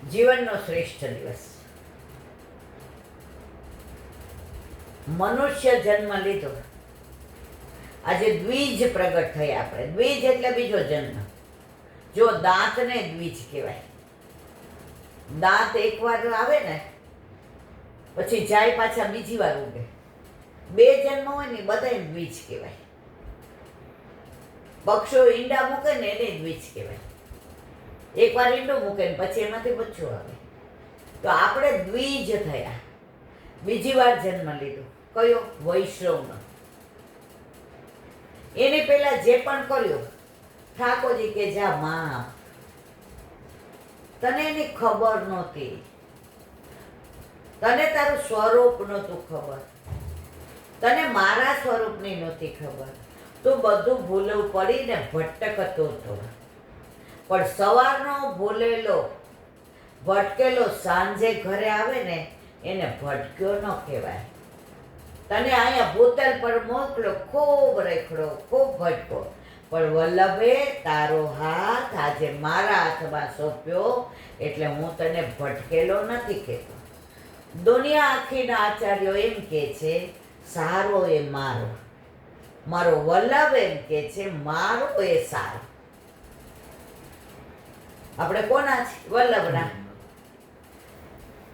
જીવનનો શ્રેષ્ઠ દિવસ. મનુષ્ય જન્મ લીધો, આજે દ્વિજ પ્રગટ થયા આપણે. દ્વિજ એટલે બીજો જન્મ. જો દાંતને દ્વિજ કહેવાય. દાંત એકવાર આવે ને પછી જાય પાછા બીજી વાર ઉગે. બે જન્મ હોય ને બધાય દ્વિજ કહેવાય. પક્ષો ઈંડા મૂકે ને એને દ્વિજ કહેવાય. એકવાર ઈંડું મૂકે ને પછી એમાંથી બચ્ચું આવે. તો આપણે દ્વિજ થયા, બીજી વાર જન્મ લીધો. કયો? વૈષ્ણવનો. એની પહેલા જે પણ કર્યું, ઠાકોરજી કે જા માં, તને એની ખબર નહોતી, તને તારું સ્વરૂપ નહોતું ખબર, તને મારા સ્વરૂપની નહોતી ખબર. તું બધું ભૂલું પડીને ભટકતો હતો. પણ સવારનો ભૂલેલો ભટકેલો સાંજે ઘરે આવે ને એને ભટક્યો ન કહેવાય. તને અહીંયા ભૂતલ પર મોકલો, ખૂબ રેખડો, ખૂબ ભટકો, પણ વલ્લભે તારો હાથ આજે મારા હાથમાં સોંપ્યો એટલે હું તને ભટકેલો નથી કહેતો. દુનિયા આખીના આચાર્યો એમ કે છે સારો એ મારો, મારો વલ્લભ એમ કે છે મારો એ સારો. આપણે કોના છે? વલ્લભના.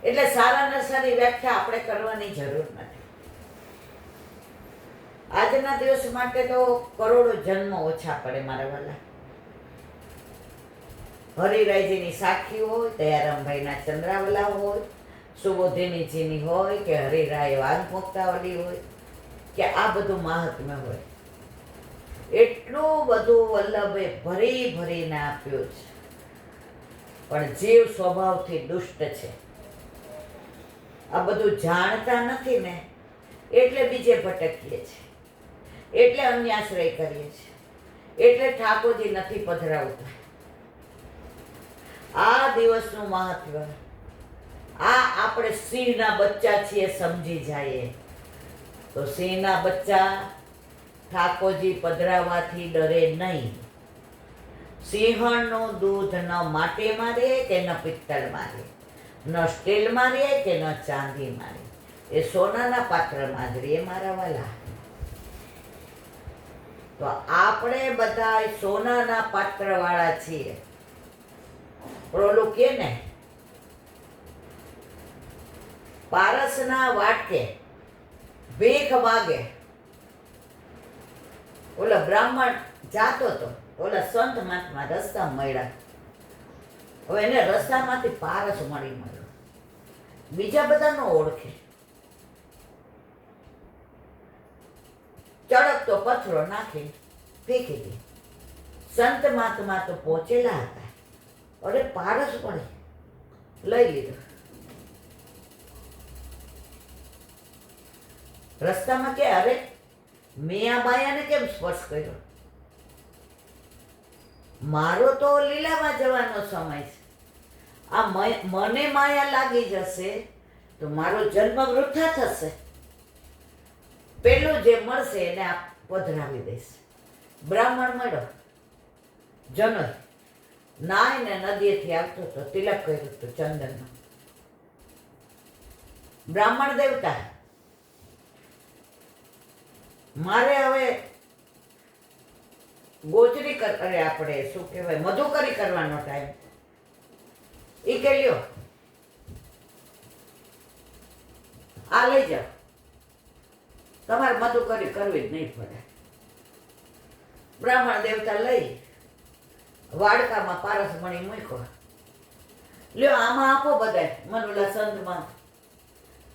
એટલે સારા ને સારી વ્યાખ્યા આપણે કરવાની જરૂર નથી. આજના દિવસ માટે તો કરોડો જન્મ ઓછા પડે મારા વાલા. હરિરાયજીની સાખી હોય, દયારામભાઈના ચંદ્રાવલા હોય, સુબોધિનીજીની હોય કે હરિરાય વાઘમુક્તાવલી હોય કે આ બધું મહાત્મ્ય હોય. એટલું બધું વલ્લભે ભરી ભરીને આપ્યું છે. પણ જીવ સ્વભાવથી દુષ્ટ છે. આ બધું જાણતા નથી ને એટલે બીજે ભટકીએ છીએ, એટલે અન્યાશ્રય કરીએ છીએ, એટલે ઠાકોરજી નથી પધરાવતા. આ દિવસનું મહત્વ, આ આપણે સિંહના બચ્ચા છીએ સમજી જાય તો સિંહના બચ્ચા ઠાકોરજી પધરાવવાથી ડરે નહીં. સિંહણનું દૂધ ન માટીમાં રહે કે ન પિત્તળમાં રહે, ન સ્ટીલમાં રહે કે ન ચાંદીમાં રહે, એ સોનાના પાત્રમાં જ રહે મારા વાલા. તો આપણે બધા સોનાના પાત્ર વાળા છીએ. ઓલું કે ને પારસના વાટકે ભીખ માગે. ઓલા બ્રાહ્મણ જાતો હતો, ઓલા સંત મહાત્મા રસ્તા મળ્યા. હવે એને રસ્તામાંથી પારસ મળી મળ્યો, બીજા બધા ન ઓળખે. ચડકતો પથરો નાખી ફેંકી દે. સંત મહાત્મા તો પહોંચેલા હતા, અરે પારસ મળી, લઈ લીધો. રસ્તામાં કે અરે મેં આ બાયાને કેમ સ્પર્શ કર્યો? મારો તો લીલામાં જવાનો સમય છે. આ મને માયા લાગી જશે તો મારો જન્મ વૃથા થશે. પેલું જે મળશે એને આ પધરાવી દઈશ. બ્રાહ્મણ મળ્યો, જનોય નાઈને નદીએથી આવતો હતો, તિલક કર્યું હતું ચંદનનું. બ્રાહ્મણ દેવતા, મારે હવે ગોચરી કરે, આપણે શું કહેવાય, મધુકરી કરવાનો ટાઈમ. એ કે લ્યો આ લઈ જાઓ, તમારે મધુકરી કરવી જ નહીં પડે. બ્રાહ્મણ દેવતા લઈ વાડકામાં પારસ મણી મૂક્યો. લ્યો આમાં આપો બધાય મનુલા સંતમાં.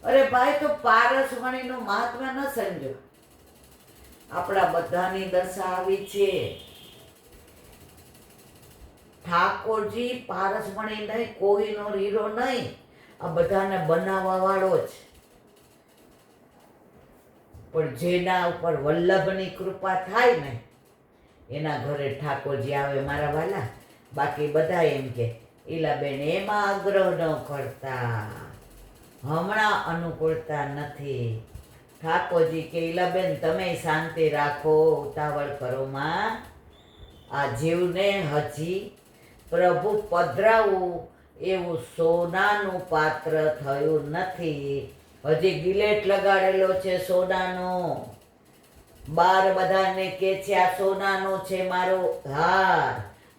અરે ભાઈ, તો પારસ મણીનું મહાત્મ્ય ન સમજો. આપણા બધાની દશા આવી છે. ઠાકોરજી પારસમણી નહીં, કોઈનો હીરો નહીં, આ બધાને બનાવવા વાળો જ. પણ જેના ઉપર વલ્લભની કૃપા થાય ને એના ઘરે ઠાકોરજી આવે મારા વાલા. બાકી બધા એમ કે ઈલાબેન એમાં આગ્રહ ન કરતા, હમણાં અનુકૂળતા નથી. ઠાકોરજી કે ઈલાબેન તમે શાંતિ રાખો, ઉતાવળ કરો માં. આ જીવને હજી પ્રભુ પધરાવું એવું સોનાનું પાત્ર થયું નથી. હજી ગિલેટ લગાડેલો છે સોનાનો. બાર બધાને કે છે આ સોનાનો છે મારો હાર,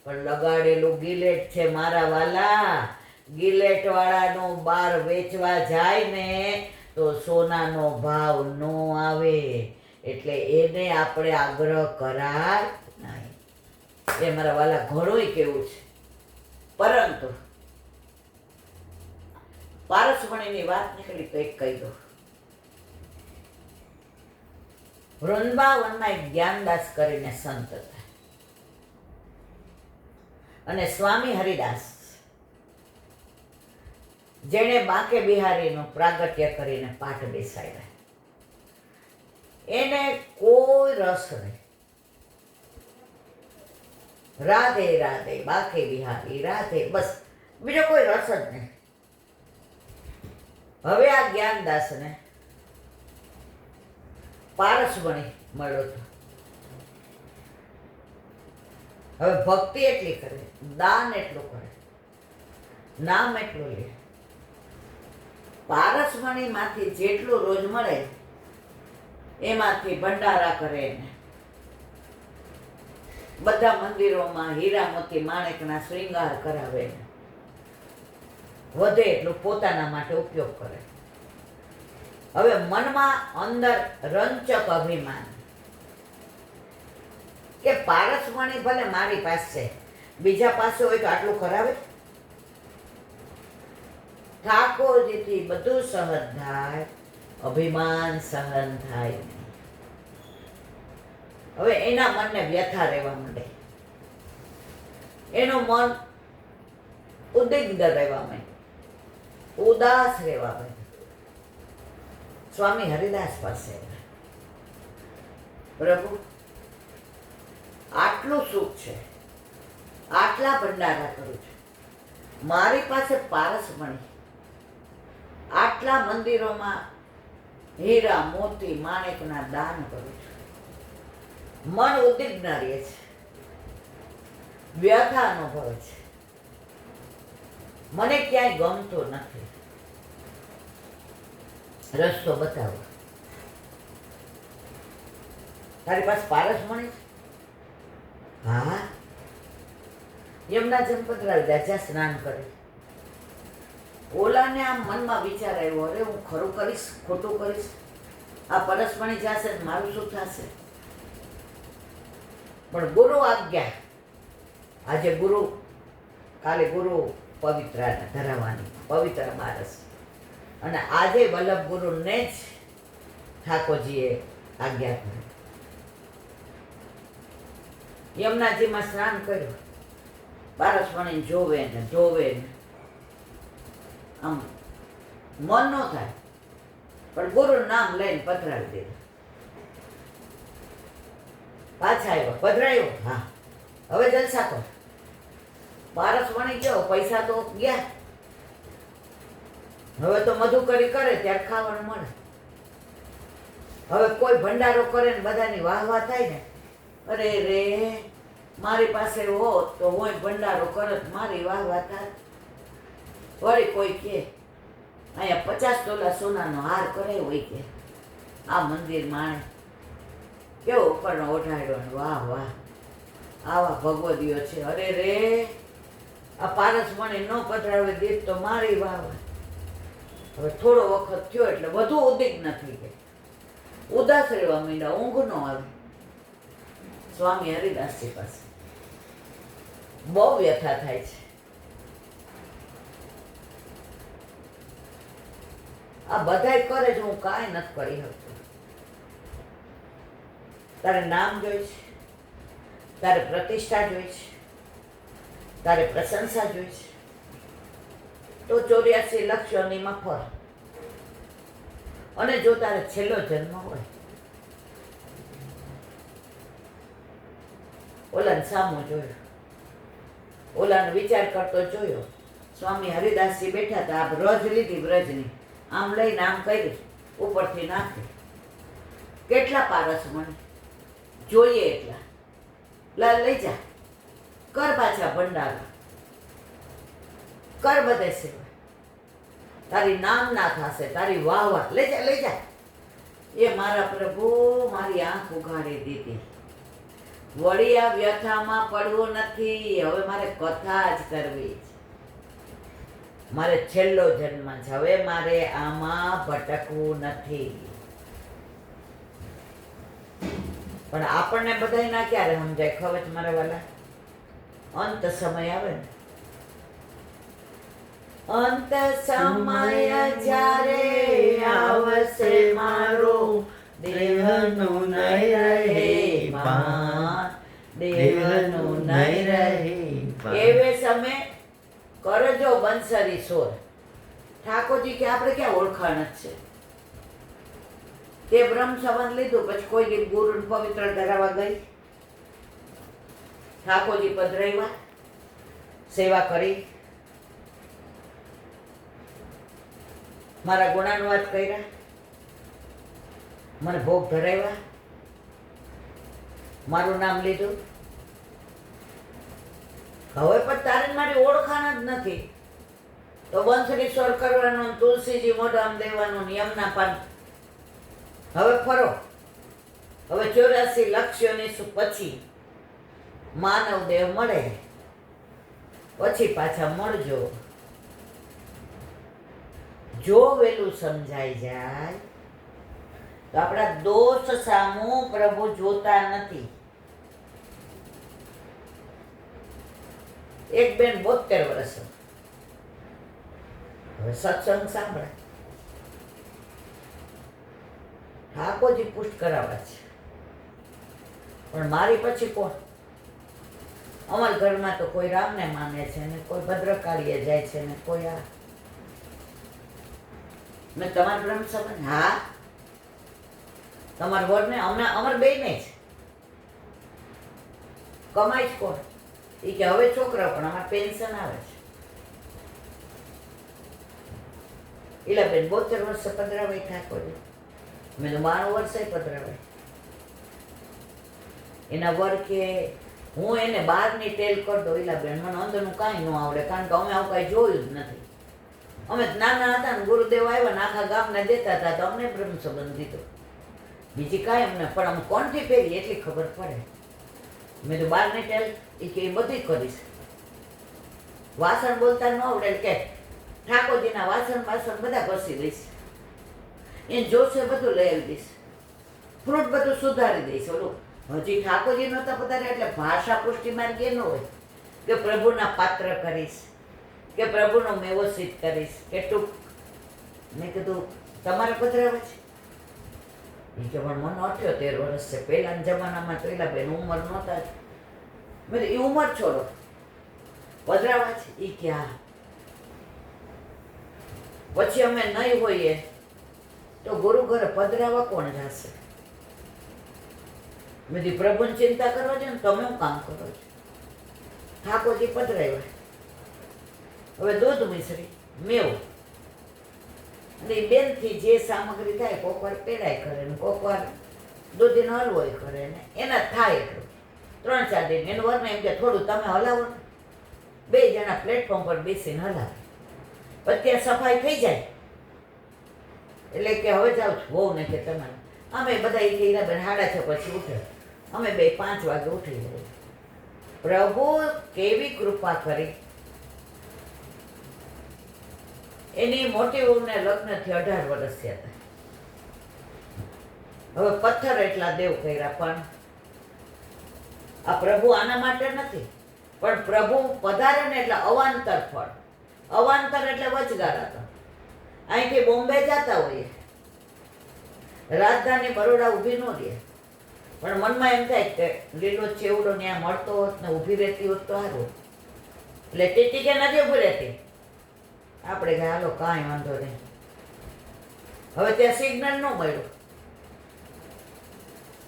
પણ લગાડેલું ગિલેટ છે મારા વાલા. ગિલેટ વાળાનો બાર વેચવા જાય ને તો સોનાનો ભાવ નો આવે, એટલે એને આપણે આગ્રહ કરાય નહીં. એ મારા વાલા ઘણુંય કેવું છે. પરંતુ પારસમણીની વાત નીકળી તો એક કહી દો. વૃંદાવનમાં એક જ્ઞાનદાસ કરીને સંત હતા, અને સ્વામી હરિદાસ જેણે બાંકે બિહારીનું પ્રાગટ્ય કરીને પાઠ બેસાડ્યા, એને કોઈ રસ નહીં. રાધે રાધે બાંકે બિહારી રાધે, બસ બીજો કોઈ રસ જ નહીં. હવે આ જ્ઞાનદાસને પારસમણી મળ્યો હતો. હવે ભક્તિ એટલી કરે, દાન એટલું કરે, નામ એટલું લે. પારસમણીમાંથી જેટલું રોજ મળે એમાંથી ભંડારા કરે ને બધા મંદિરોમાં હીરા મોતી માણેકના શ્રૃંગાર કરાવે ને વધે એટલું પોતાના માટે ઉપયોગ કરે. હવે મનમાં અંદર રંચક અભિમાન કે પારસમણી ભલે મારી પાસે, બીજા પાસે હોય તો આટલું કરાવે. ઠાકોરજીથી બધું સહન થાય, અભિમાન સહન થાય નહીં. હવે એના મનને વ્યથા રહેવા માંડે, એનું મન ઉદ્વિગ્ન રહેવા માંડે, ઉદાસ રહેવા માંડે. સ્વામી હરિદાસ પાસે, પ્રભુ આટલું સુખ છે, આટલા ભંડારા કરું છું, મારી પાસે પારસમણી આટલા મંદિરોમાં હીરા મોતી માણેકના દાન કરું છું. મન ઉદ્વિગ્ન રહે છે, વ્યથા અનુભવે છે, મને ક્યાંય ગમતું નથી. રસ્તો બતાવો. તારી પાસે પારસમણી છે? હા. યમુના જંપતરાલ રાજા સ્નાન કરે. ઓલાને આમ મનમાં વિચાર આવ્યો, અરે હું ખરું કરીશ, ખોટું કરીશ, આ પારસમણી જશે મારું શું થશે? પણ ગુરુ આજ્ઞા, આજે ગુરુ, કાલે ગુરુ પવિત્ર ધરાવવાની, પવિત્ર બારસ, અને આજે વલ્લભ ગુરુને જ ઠાકોરજીએ આજ્ઞા કરી. યમુનાજીમાં સ્નાન કર્યું, પારસમણીને જોવે ને જોવે ને આમ મન ન થાય, પણ ગુરુનું નામ લઈને પધરાવી દીધું. પાછા આવ્યો, પધરાયો, હા હવે જલસા કર. પારસમણી ગયો, પૈસા તો ગયા, હવે તો મધુકરી કરે ત્યારે ખાવાનું મળે. હવે કોઈ ભંડારો કરે ને બધાની વાહ વાહ થાય ને, અરે રે મારી પાસે હોત તો હું ભંડારો કરત, મારી વાહ વાહ થાય. વળી કોઈ કે અહીંયા 50 તોલા સોનાનો હાર કરે હોય કે આ મંદિર માણે કેવો ઉપરનો ઓઢાડ્યો ને વાહ વાહ, આવા ભગવદીઓ છે. અરે રે આ પારસમણી ન પધરાવે દીપ તો મારી વાહ વાહ. હવે થોડો વખત થયો એટલે વધુ ઉદ્વિગ્ન થઈ ગઈ, ઉદાસ રહેવા માંડ્યા, ઊંઘ ન આવી. સ્વામી હરિદાસજી પાસે બહુ વ્યથા થાય છે. આ બધાય કરે છે, હું કાંઈ નથી કરી શકતો. તારે નામ જોઈ છે, તારે પ્રતિષ્ઠા જોઈ છે, તારે પ્રશંસા જોઈ છે, તો 84 લક્ષ યોનીમાં ફર. અને જો તારે છેલ્લો જન્મ હોય, ઓલાને સામો જોયો, ઓલાનો વિચાર કરતો જોયો. સ્વામી હરિદાસજી બેઠા હતા, આ રજ લીધી વ્રજની, આમ લઈને આમ કર્યું, ઉપરથી નાખી. કેટલા પારસમણી જોઈએ એટલા, લઈ જા, કર પાછા ભંડારા. કર બધે સેવા, તારી નામના થશે, તારી વાહ વાહ, લઈ જા લઈ જા. એ મારા પ્રભુ મારી આંખ ઉઘાડી દીધી. વળી આ વ્યથામાં પડવું નથી, હવે મારે કથા જ કરવી છે. મારે છેલ્લો જન્મ છે, હવે મારે આમાં ભટકવું નથી. પણ આપણને બધાયના ક્યારે સમજાય ખબર છે મારા વાલા? અંત સમય આવે ને, અંત સમય જ્યારે આવશે મારો, દેહનું નહીં રહે ભાન, દેહનું નહીં રહે ભાન. એવે સમય કરજો બંસરી સોર. ઠાકોરજી કે આપણે ક્યાં ઓળખાણ જ છે? તે બ્રહ્મ સંબંધ લીધું, પછી કોઈ ગુરુ પવિત્ર ધરાવવા ગઈ? ઠાકોરજી પધરાવ્યા, સેવા કરી, મારા ગુણાનુવાદ કર્યા, મને ભોગ ધરાવ્યા, મારું નામ લીધું. હવે પણ તારે મારી ઓળખાણ જ નથી, તો બંસરી સ્વર કરવાનો, તુલસીજી મોઢામ દેવાનું, યમના પાન. હવે ફરો, હવે 84 લક્ષોની પછી માનવ દેહ મળે, પછી પાછા મળજો. જો વેલું સમજાઈ જાય તો આપણા દોષ સામું પ્રભુ જોતા નથી. એક બેન 72 વર્ષ, હવે સત્સંગ સાંભળે, ઠાકોરજી પુષ્ટ કરાવે છે, પણ મારી પછી કોણ? અમારા ઘરમાં તો કોઈ રામને માને છે ને કોઈ ભદ્રકાળીએ જાય છે ને કોઈ આ. મેં તમારા બ્રહ્મ સંબંધ, હા તમારા વરને અમને અમાર બેયને જ કમાય જ કોણ? એ કે હવે છોકરા પણ અમારે પેન્શન આવે છે. એલા બેન 72 વર્ષે પધરાવાય ઠાકોરજી, મેં તો 92 વર્ષે પધરાવાય. એના વર કે હું એને બહારની ટેલ કરી દઉં. એલા બેન મને અંદરનું કાંઈ ન આવડે, કારણ કે અમે આવું કાંઈ જોયું જ નથી. અમે નાના હતા ને ગુરુદેવ આવ્યા ને આખા ગામને દેતા હતા, તો અમને બ્રહ્મ સંબંધ દીધો, બીજી કાંઈ અમને. પણ અમે કોણથી પહેરી એટલી ખબર પડે. મેં તો બહારની ટેલ એ કે એ બધી કરીશ. વાસણ બોલતા ન આવડે કે ઠાકોરજીના વાસણ બધા ઘસી દઈશ, એને જોશે બધું લઈ આવી દઈશ, ફ્રૂટ બધું સુધારી દઈશ. ઓલું હજી ઠાકોરજી નહોતા પધાર્યા એટલે ભાષા પુષ્ટિ માર્ગ એ ન હોય કે પ્રભુના પાત્ર કરીશ, કે પ્રભુનો વ્યવસ્થિત કરીશ, કેટલું. મેં કીધું તમારે પધરાવે છે? એ કે પણ મને 78 વર્ષ છે, પહેલાના જમાનામાં તો એલા બેન ઉંમર નહોતા જ. મેં એ ઉંમર છોડો, પધરાવા છે? એ કે હા. પછી અમે નહીં હોઈએ તો ગુરુ ઘરે પધરાવા કોણ જશે? મેં દી પ્રભુની ચિંતા કરવા છે ને તમે હું કામ કરો છો? ઠાકોરજી પધરાવ્યા. હવે દૂધ મિશ્રી મેવું અને બેનથી જે સામગ્રી થાય, કોક વાર પેડાય કરે ને કોક વાર દૂધીનો હલવોય કરે ને એના થાય એટલું 3-4 દિન. એનું વરને એમ કે થોડું તમે હલાવો ને, 2 જણા પ્લેટફોર્મ પર બેસીને હલાવે, પછી ત્યાં સફાઈ થઈ જાય એટલે કે હવે જાઉં છું બહુ ને કે તમારે. અમે બધા એ કે બેન 6:30 પછી ઉઠે, અમે 5 વાગે ઉઠી જાય. પ્રભુ કેવી કૃપા કરી. એની મોટી વહુને લગ્ન થી 18 વર્ષ થયા હતા. હવે પથ્થર એટલા દેવ કર્યા, પણ આ પ્રભુ આના માટે નથી. પણ પ્રભુ પધારે ને એટલે અવાંતર ફળ. અવાંતર એટલે વચગાળા હતા. અહીંથી બોમ્બે જતા હોઈએ, રાજધાની બરોડા ઊભી ન રહે, પણ મનમાં એમ થાય કે લીલો ચેવડો ત્યાં મળતો હોત ને ઊભી રહેતી હોત તો સારું. એટલે ટીટી કે નથી ઊભી રહેતી, આપણે કે હાલો કાંઈ વાંધો નહીં. હવે ત્યાં સિગ્નલ ન મળ્યું,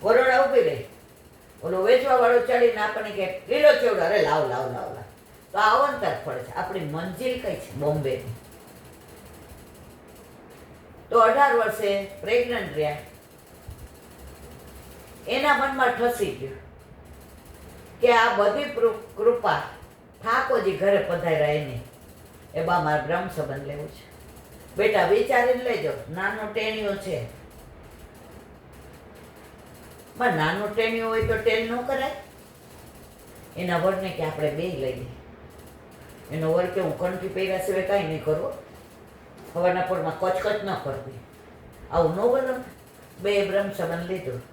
બરોડા ઊભી રહી, ઓલો વેચવા વાળો ચડીને આપણને કે લીલો ચેવડો, અરે લાવ લાવ લાવ લાવ. તો આ અવંતર ફળ છે. આપણી મંજિલ કઈ છે? બોમ્બેની. તો 18 વર્ષે પ્રેગ્નન્ટ રહ્યા. એના મનમાં ઠસી ગયું કે આ બધી કૃપા ઠાકોરજી ઘરે પધાર્યા એની. એ બા મારે બ્રહ્મ સંબંધ લેવું છે. બેટા વિચારીને લેજો, નાનો ટેણીઓ છે. પણ નાનો ટેણીઓ હોય તો ટેન ન કરાય. એના વરને કે આપણે બે લઈએ. એનો વર કે હું કંઠી પહેર્યા સિવાય કાંઈ નહીં કરવું, સવારના પોરમાં કચકચ ન કરવી, આવું ન બોલો. બે બ્રહ્મ સંબંધ લીધું.